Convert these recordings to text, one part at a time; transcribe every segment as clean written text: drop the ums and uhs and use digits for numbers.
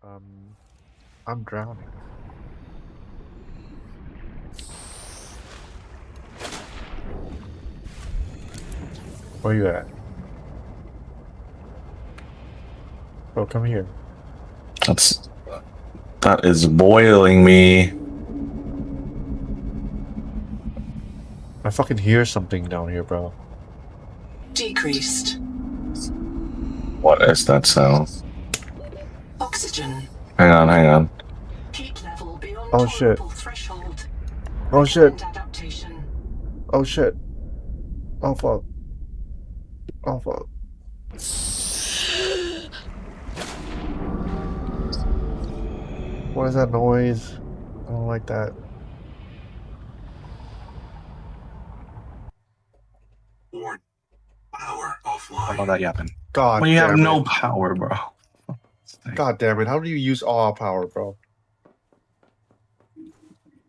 Um, I'm drowning. Where you at? Bro, come here. That is boiling me. I fucking hear something down here, bro. Decreased. What is that sound? Oxygen. Hang on. Heat level beyond Oh shit. tolerable threshold. Oh shit. Recommend adaptation. Oh shit. Oh fuck. Oh fuck. What is that noise? I don't like that. Or power How offline. about that yapping? God When you have damn no it. power, bro. God damn it. How do you use all our power, bro?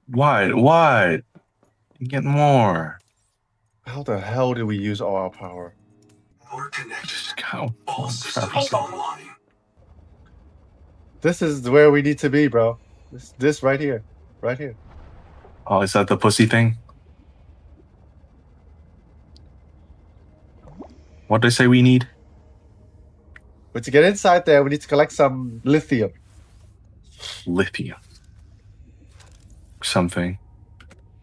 Why? You get more. How the hell did we use all our power? Power connected. Just go. All systems online. This is where we need to be, bro. This right here. Right here. Oh, is that the pussy thing? What they say we need? But to get inside there, we need to collect some lithium. Lithium. Something.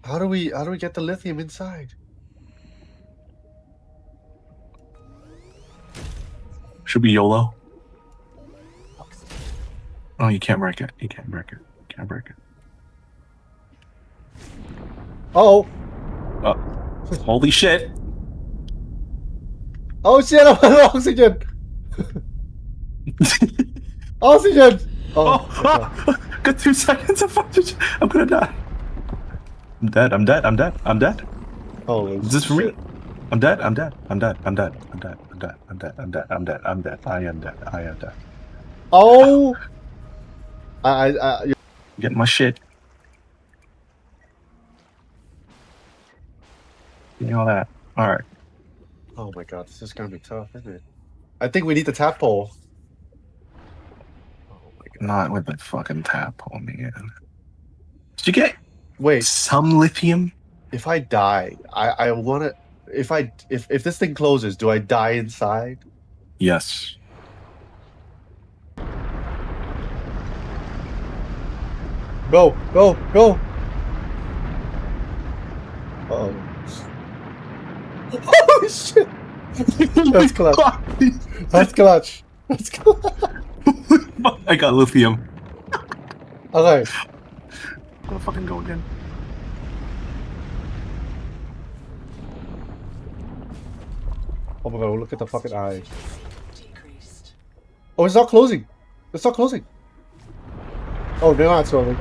How do we get the lithium inside? Should be YOLO. Oh, you can't break it. You can't break it. You can't break it. Oh. Holy shit. Oh shit, I'm on oxygen. Oxygen. Oh, got 2 seconds of footage. I'm gonna die. I'm dead. Holy Is this for me? shit. I'm dead. I am dead. Oh. I Getting my shit. Getting all that. Alright. Oh my god, this is gonna be tough, isn't it? I think we need the tadpole. Oh my god. Not with the fucking tadpole, man. Did you get Wait, some lithium? if I die, I wanna if this thing closes, do I die inside? Yes. Go! Uh-oh. Holy shit! That's clutch. That's clutch. I got lithium. Okay. I'm gonna fucking go again. Oh my god, look at the fucking eyes. Decreased. Oh, it's not closing. It's not closing. Oh, they're not closing.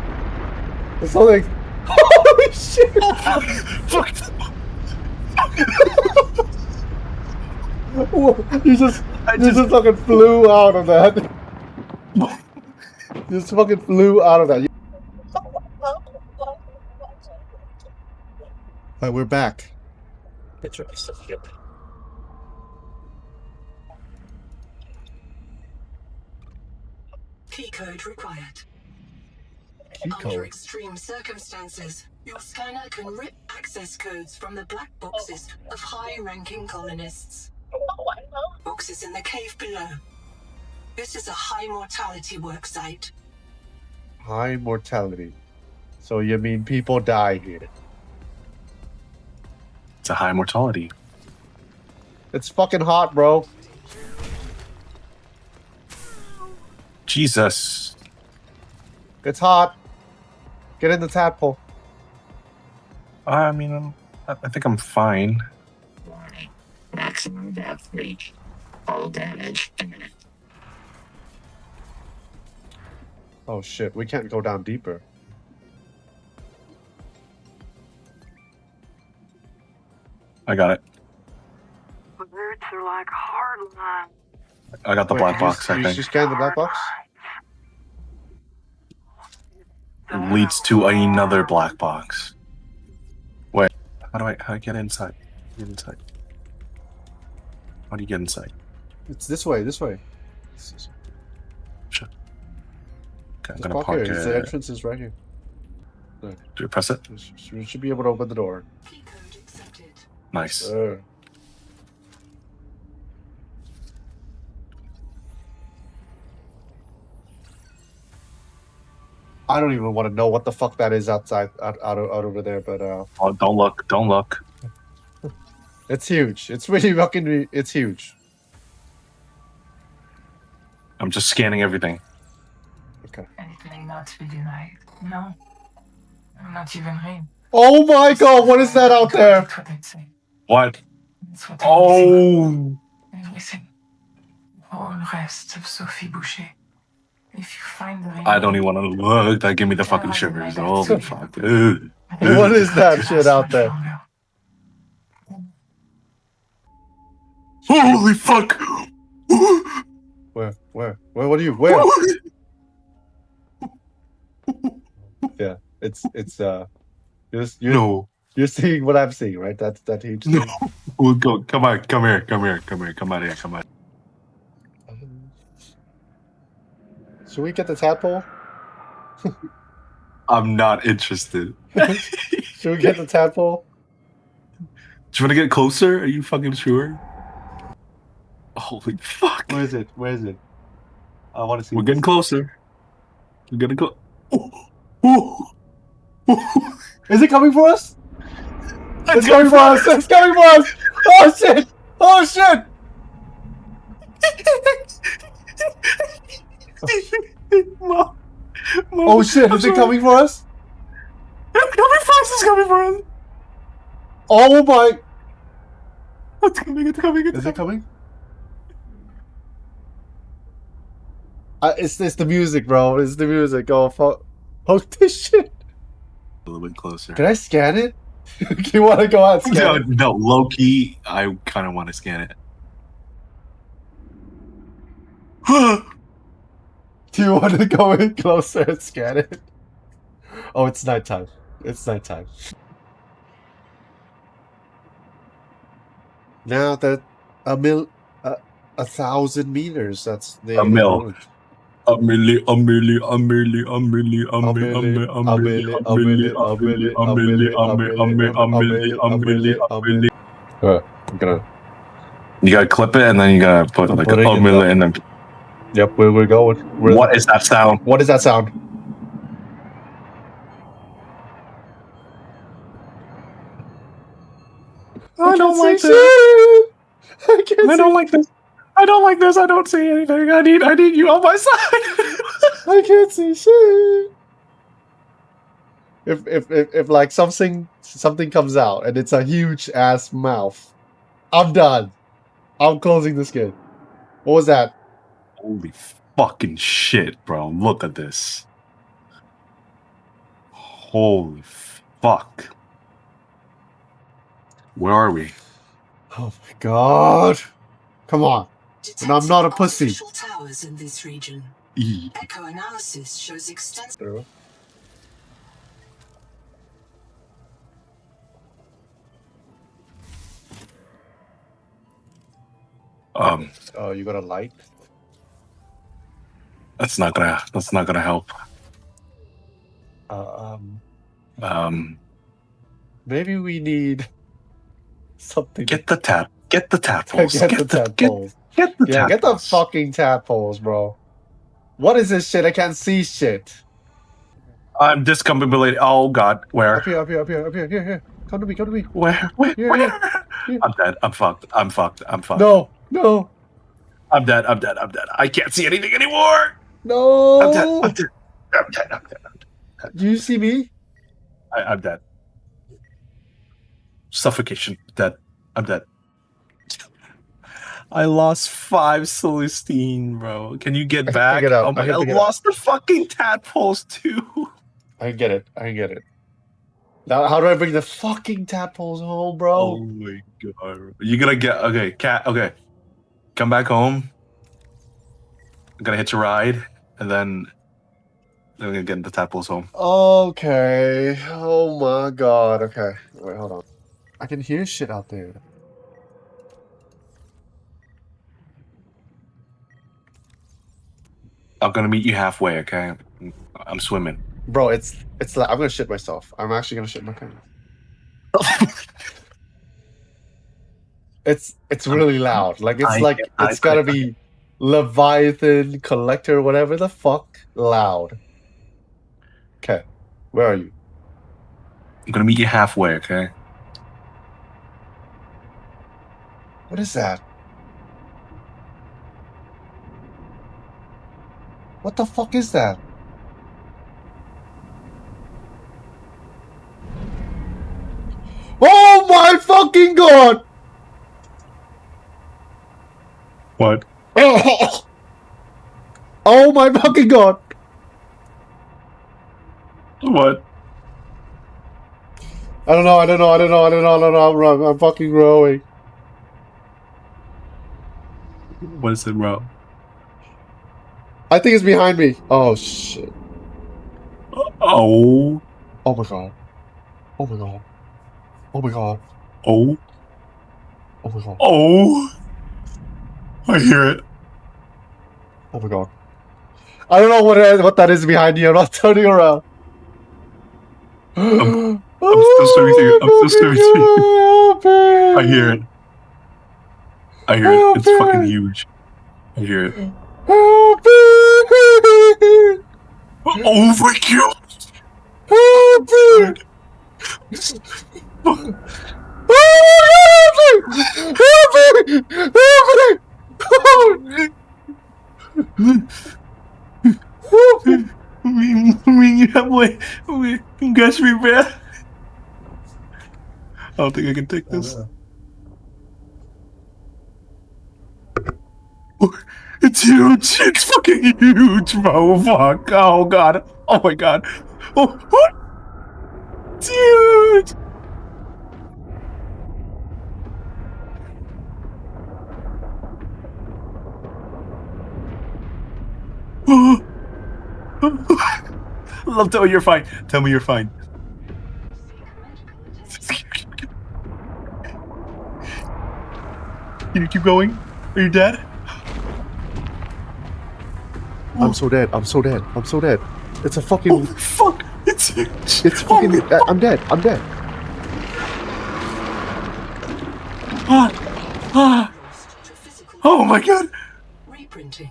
It's closing. Holy shit! Fuck. You just fucking flew out of that. You just fucking flew out of that. Alright, we're back. Key code required. Key Under code. extreme circumstances, your scanner can rip access codes from the black boxes of high-ranking colonists. Boxes in the cave below. This is a high-mortality worksite. High mortality. So you mean people die here? It's a high mortality. It's fucking hot, bro. Jesus. It's hot. Get in the tadpole. I mean, I think I'm fine. Maximum depth reached. All damage imminent. Oh shit, we can't go down deeper. I got it. Roots are like hard lines. I got the black box, I You think. just scanned the black box? It leads to another black box. Wait, how do I get inside? Get inside. How do you get inside? It's this way, this way. Shit. Okay, I'm Just gonna park park here. The it. entrance is right here. Do you press it? We should be able to open the door. Key code accepted. Nice. I don't even want to know what the fuck that is outside, out over there, but Oh, don't look. Don't look. it's huge. It's really fucking. It's huge. I'm just scanning everything. Okay. Anything not to be denied. No. Not even rain. Oh my god! What is that out there? That's what I'd say. What? That's what I'm Oh! missing. Everything. All rest of Sophie Boucher. If you find the ring, I don't even want to look. That give me the fucking shivers. Holy fuck. Ugh. What is that shit out there? Holy fuck! Where? What are you? Where? Yeah, it's No. you're seeing what I'm seeing, right? That's that huge No. thing. We'll go. Come on. Come here. Come here. Come here. Come out here. Come out. Should we get the tadpole? I'm not interested. Should we get the tadpole? Do you want to get closer? Are you fucking sure? Holy fuck. Where is it? Where is it? I want to see. We're getting closer. We're getting close. Is it coming for us? It's coming for us! It's coming for us! Oh shit! Oh shit! Mom, Oh shit! Is it coming for us? It's coming for us! It's coming for us! Oh my! It's coming! It's coming! Is it coming? It's the music, bro. It's the music. Oh fuck! Oh this shit! A little bit closer. Can I scan it? You want to go out and scan it? No, low key. I kind of want to scan it. Do you want to go in closer and scan it? Oh, it's nighttime. It's nighttime. Now that a 1,000 meters. That's the A mil. moment. A milli. I'm gonna. You gotta clip it and then you gotta put like a Putting it milli up. and then. Yep, where we're going. What is that sound? What is that sound? I don't like this. I can't I don't like this. I don't like this. I don't see anything. I need you on my side. I can't see shit. If like something comes out and it's a huge ass mouth, I'm done. I'm closing this game. What was that? Holy fucking shit, bro. Look at this. Holy fuck. Where are we? Oh my god. Come on. And I'm not a Detecting pussy. artificial towers in this region. E. Echo analysis shows extensive. Oh, you got a light? That's not gonna help. Maybe we need something. Get the tadpoles. Get the tadpoles. Get the Yeah, get the tadpoles. fucking tadpoles, bro. What is this shit? I can't see shit. I'm discombobulated. Oh god, where? Up here. Here. Come to me. Where? Here. I'm dead. I'm fucked. No. I'm dead. I can't see anything anymore. No. I'm dead. Do you see me? I'm dead. Suffocation. Dead. I'm dead. I lost 5 Celestine, bro. Can you get back? pick it up. Oh my I can god, pick I it up. lost the fucking tadpoles too. I can get it. Now, how do I bring the fucking tadpoles home, bro? Oh my god. You're gonna get okay, cat. Okay, come back home. I'm gonna hitch a ride, and then we're gonna get the tadpoles home. Okay. Oh my god. Okay. Wait, hold on. I can hear shit out there. I'm gonna meet you halfway. Okay, I'm swimming. Bro, it's like I'm gonna shit myself. I'm actually gonna shit my pants. It's really loud. Like it's gotta be Leviathan Collector, whatever the fuck, loud. Okay, where are you? I'm gonna meet you halfway, okay? What is that? What the fuck is that? Oh my fucking god! What? Oh my fucking god! What? I don't know. I'm wrong. I'm fucking rowing. What is it, bro? I think it's behind me. Oh shit. Oh. Oh my god. Oh my god. Oh my god. Oh. Oh my god. Oh. I hear it. Oh my god. I don't know what that is behind you. I'm not turning around. I'm still swimming to you. I'm still swimming to you. I hear it. I hear it. It's fucking huge. I hear it. Oh my god! You guys be bad. I don't think I can take this. It's huge. It's fucking huge, bro. Fuck. Oh god. Oh my god. Oh, what? It's huge. Love, tell me you're fine. Tell me you're fine. Can you keep going? Are you dead? I'm so dead. I'm so dead. I'm so dead. It's a fucking. Oh fuck! It's huge. It's fucking. I'm dead. I'm dead. Oh my god! Reprinting.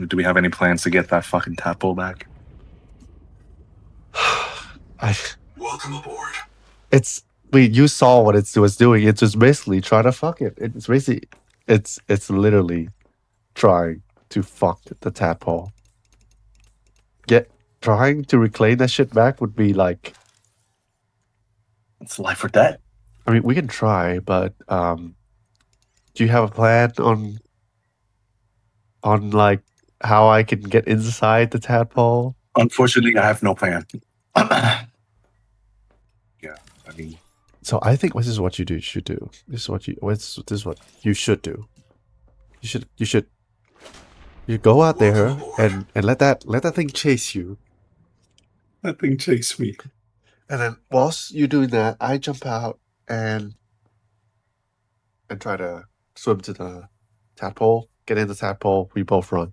Do we have any plans to get that fucking tadpole back? Welcome aboard. It's. Wait, you saw what it was doing. It's just basically trying to fuck it. It's basically. It's literally trying to fuck the tadpole. Trying to reclaim that shit back would be like. It's life or death. I mean, we can try, but do you have a plan on like how I can get inside the tadpole? Unfortunately, I have no plan. Yeah, I mean, So I think this is what you should do. This is what you should do. You go out there and let that thing chase you. that thing chased me. And then whilst you're doing that, I jump out and try to swim to the tadpole. Get in the tadpole. We both run.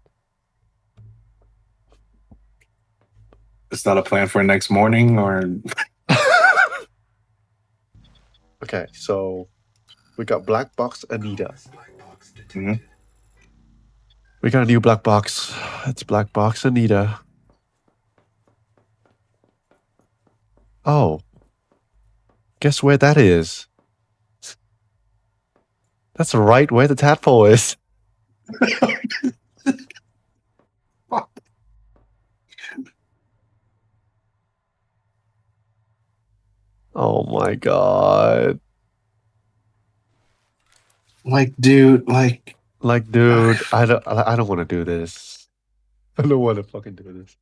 Is that a plan for next morning or? Okay, so we got Black Box Anita. Mhm. We got a new black box. It's Black Box Anita. Oh. Guess where that is? That's right where the tadpole is. Oh my god. Like, dude, like. Like, dude, I don't want to do this. I don't want to fucking do this.